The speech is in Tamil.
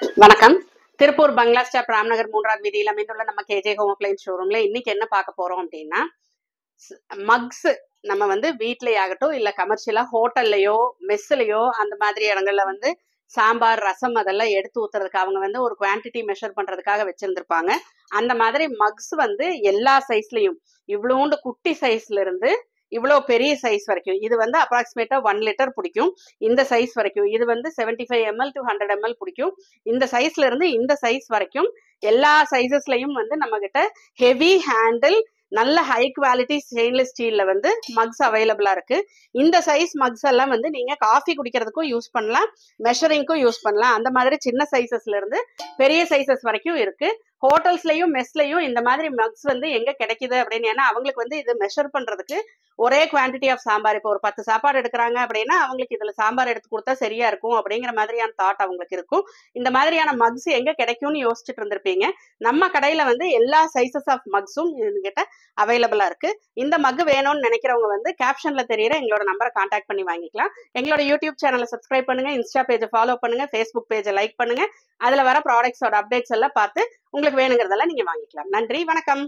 வணக்கம். திருப்பூர் பங்களா ஸ்டாப் ராம்நகர் 3வது வீதியில் அமைந்துள்ள நம்ம கேஜே ஹோம் அப்ளையன்ஸ் ஷோரூம்ல இன்னைக்கு என்ன பார்க்க போறோம் அப்படின்னா, மக்ஸ் நம்ம வீட்லயே ஆகட்டும் இல்ல கமர்ஷியலா ஹோட்டல்லையோ மெஸ்லயோ அந்த மாதிரி இடங்கள்ல சாம்பார் ரசம் அதெல்லாம் எடுத்து ஊத்துறதுக்கு அவங்க ஒரு குவான்டிட்டி மெஷர் பண்றதுக்காக வச்சிருந்திருப்பாங்க. அந்த மாதிரி மக்ஸ் எல்லா சைஸ்லயும் இவ்வளோண்டு குட்டி சைஸ்ல இருந்து இவ்வளோ பெரிய சைஸ் வரைக்கும் இது அப்ராக்சிமேட்டா 1 லிட்டர் பிடிக்கும். இந்த சைஸ் வரைக்கும் இது 75 ml to 100 ml பிடிக்கும். இந்த சைஸ்ல இருந்து இந்த சைஸ் வரைக்கும் எல்லா சைசஸ்லயும் நம்ம கிட்ட ஹெவி ஹேண்டில் நல்ல ஹை குவாலிட்டி ஸ்டெயின்லெஸ் ஸ்டீல்ல மக்ஸ் அவைலபிளா இருக்கு. இந்த சைஸ் மக்ஸ் எல்லாம் நீங்க காஃபி குடிக்கிறதுக்கும் யூஸ் பண்ணலாம், மெஷரிங்க்கும் யூஸ் பண்ணலாம். அந்த மாதிரி சின்ன சைசஸ்ல இருந்து பெரிய சைசஸ் வரைக்கும் இருக்கு. ஹோட்டல்ஸ்லயும் மெஸ்லயும் இந்த மாதிரி மக்ஸ் எங்க கிடைக்குது அப்படின்னு, ஏன்னா அவங்களுக்கு இது மெஷர் பண்றதுக்கு ஒரே குவான்டிட்டி ஆஃப் சாம்பார், இப்போ ஒரு 10 சாப்பாடு எடுக்கிறாங்க அப்படின்னா அவங்களுக்கு இதுல சாம்பார் எடுத்து கொடுத்தா சரியா இருக்கும் அப்படிங்கிற மாதிரியான தாட் அவங்களுக்கு இருக்கும். இந்த மாதிரியான மக்ஸ் எங்க கிடைக்கும்னு யோசிச்சுட்டு இருந்திருப்பீங்க. நம்ம கடையில எல்லா சைசஸ் ஆஃப் மக்ஸும் கிட்ட அவைலபிளா இருக்கு. இந்த மக் வேணும்னு நினைக்கிறவங்க கேப்ஷன்ல தெரியற எங்களோட நம்பரை கான்டாக்ட் பண்ணி வாங்கிக்கலாம். எங்களோட யூடியூப் சேனலை சப்ஸ்கிரைப் பண்ணுங்க, இன்ஸ்டா பேஜை ஃபாலோ பண்ணுங்க, ஃபேஸ்புக் பேஜை லைக் பண்ணுங்க. அதுல வர ப்ராடக்ட்ஸோட அப்டேட்ஸ் எல்லாம் பார்த்து உங்களுக்கு வேணுங்கிறதெல்லாம் நீங்க வாங்கிக்கலாம். நன்றி, வணக்கம்.